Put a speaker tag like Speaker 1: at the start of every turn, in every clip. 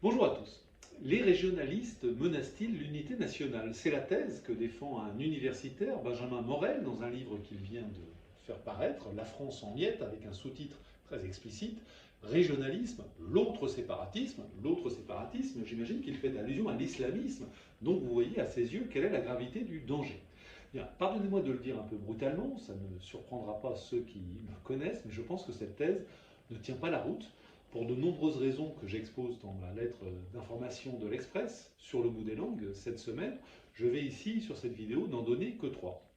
Speaker 1: Bonjour à tous. Les régionalistes menacent-ils l'unité nationale? C'est la thèse que défend un universitaire, Benjamin Morel, dans un livre qu'il vient de faire paraître, La France en miettes, avec un sous-titre très explicite, Régionalisme, l'autre séparatisme. L'autre séparatisme, j'imagine qu'il fait allusion à l'islamisme, donc vous voyez à ses yeux quelle est la gravité du danger. Bien, pardonnez-moi de le dire un peu brutalement, ça ne surprendra pas ceux qui me connaissent, mais je pense que cette thèse ne tient pas la route pour de nombreuses raisons que j'expose dans ma lettre d'information de l'Express sur le bout des langues cette semaine. Je vais ici, sur cette vidéo, n'en donner que trois.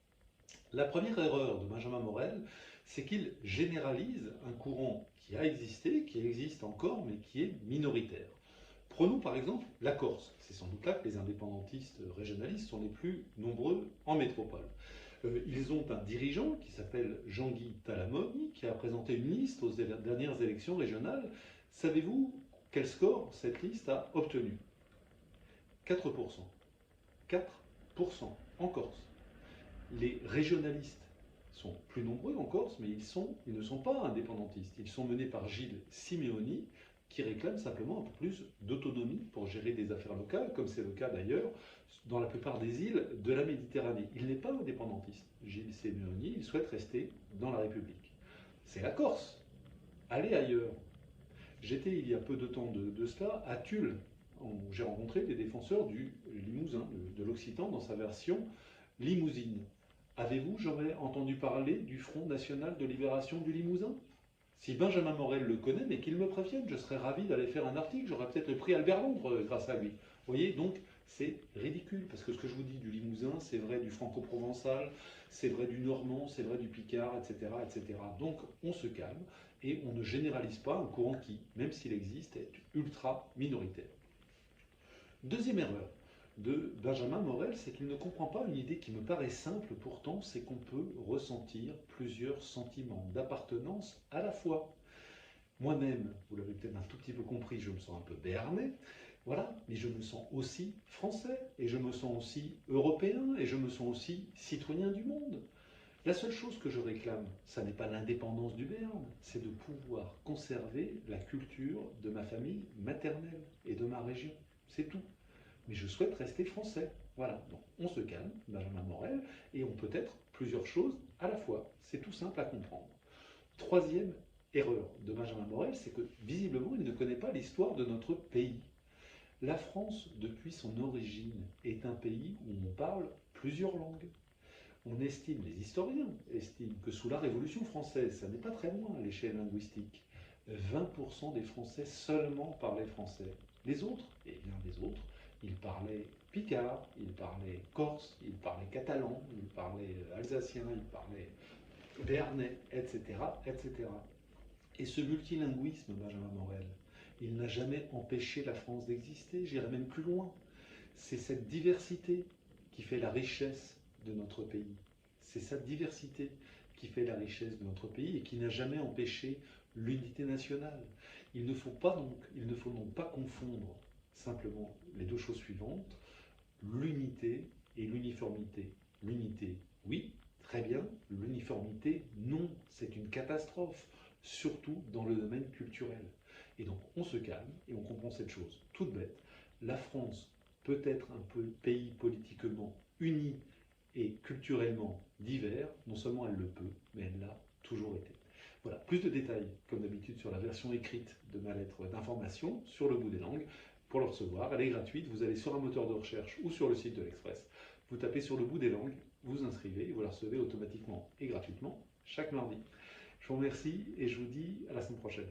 Speaker 1: La première erreur de Benjamin Morel, c'est qu'il généralise un courant qui a existé, qui existe encore, mais qui est minoritaire. Prenons par exemple la Corse. C'est sans doute là que les indépendantistes régionalistes sont les plus nombreux en métropole. Ils ont un dirigeant qui s'appelle Jean-Guy Talamoni, qui a présenté une liste aux dernières élections régionales. Savez-vous quel score cette liste a obtenu? 4%. 4% en Corse. Les régionalistes sont plus nombreux en Corse, mais ils ne sont pas indépendantistes. Ils sont menés par Gilles Simeoni, qui réclame simplement un peu plus d'autonomie pour gérer des affaires locales, comme c'est le cas d'ailleurs dans la plupart des îles de la Méditerranée. Il n'est pas indépendantiste. Gilles Simeoni, il souhaite rester dans la République. C'est la Corse. Allez ailleurs. J'étais il y a peu de temps de cela à Tulle, où j'ai rencontré des défenseurs du Limousin, de l'Occitan dans sa version limousine. Avez-vous jamais entendu parler du Front National de Libération du Limousin? Si Benjamin Morel le connaît, mais qu'il me prévienne, je serais ravi d'aller faire un article, j'aurais peut-être le prix Albert Londres grâce à lui. Vous voyez, donc c'est ridicule, parce que ce que je vous dis du Limousin, c'est vrai du franco-provençal, c'est vrai du normand, c'est vrai du picard, etc., etc. Donc on se calme et on ne généralise pas un courant qui, même s'il existe, est ultra minoritaire. Deuxième erreur de Benjamin Morel, c'est qu'il ne comprend pas une idée qui me paraît simple pourtant, c'est qu'on peut ressentir plusieurs sentiments d'appartenance à la fois. Moi-même, vous l'avez peut-être un tout petit peu compris, je me sens un peu béarnais, voilà, mais je me sens aussi français, et je me sens aussi européen, et je me sens aussi citoyen du monde. La seule chose que je réclame, ça n'est pas l'indépendance du Béarn, c'est de pouvoir conserver la culture de ma famille maternelle et de ma région. C'est tout. Mais je souhaite rester français. Voilà, donc on se calme, Benjamin Morel, et on peut être plusieurs choses à la fois. C'est tout simple à comprendre. Troisième erreur de Benjamin Morel, c'est que visiblement il ne connaît pas l'histoire de notre pays. La France, depuis son origine, est un pays où on parle plusieurs langues. On estime, les historiens estiment que sous la Révolution française, ça n'est pas très loin à l'échelle linguistique, 20% des Français seulement parlaient français. Les autres, et bien les autres, ils parlaient picard, ils parlaient corse, ils parlaient catalan, ils parlaient alsacien, ils parlaient béarnais, etc., etc. Et ce multilinguisme, Benjamin Morel, il n'a jamais empêché la France d'exister, j'irai même plus loin. C'est cette diversité qui fait la richesse de notre pays. C'est sa diversité qui fait la richesse de notre pays et qui n'a jamais empêché l'unité nationale. Il ne faut donc pas confondre simplement les deux choses suivantes, l'unité et l'uniformité. L'unité, oui, très bien, l'uniformité, non, c'est une catastrophe, surtout dans le domaine culturel. Et donc on se calme et on comprend cette chose toute bête. La France peut être un pays politiquement uni et culturellement divers, non seulement elle le peut, mais elle l'a toujours été. Voilà, plus de détails, comme d'habitude, sur la version écrite de ma lettre d'information sur le bout des langues. Pour le recevoir, elle est gratuite, vous allez sur un moteur de recherche ou sur le site de l'Express, vous tapez sur le bout des langues, vous inscrivez et vous la recevez automatiquement et gratuitement chaque mardi. Je vous remercie et je vous dis à la semaine prochaine.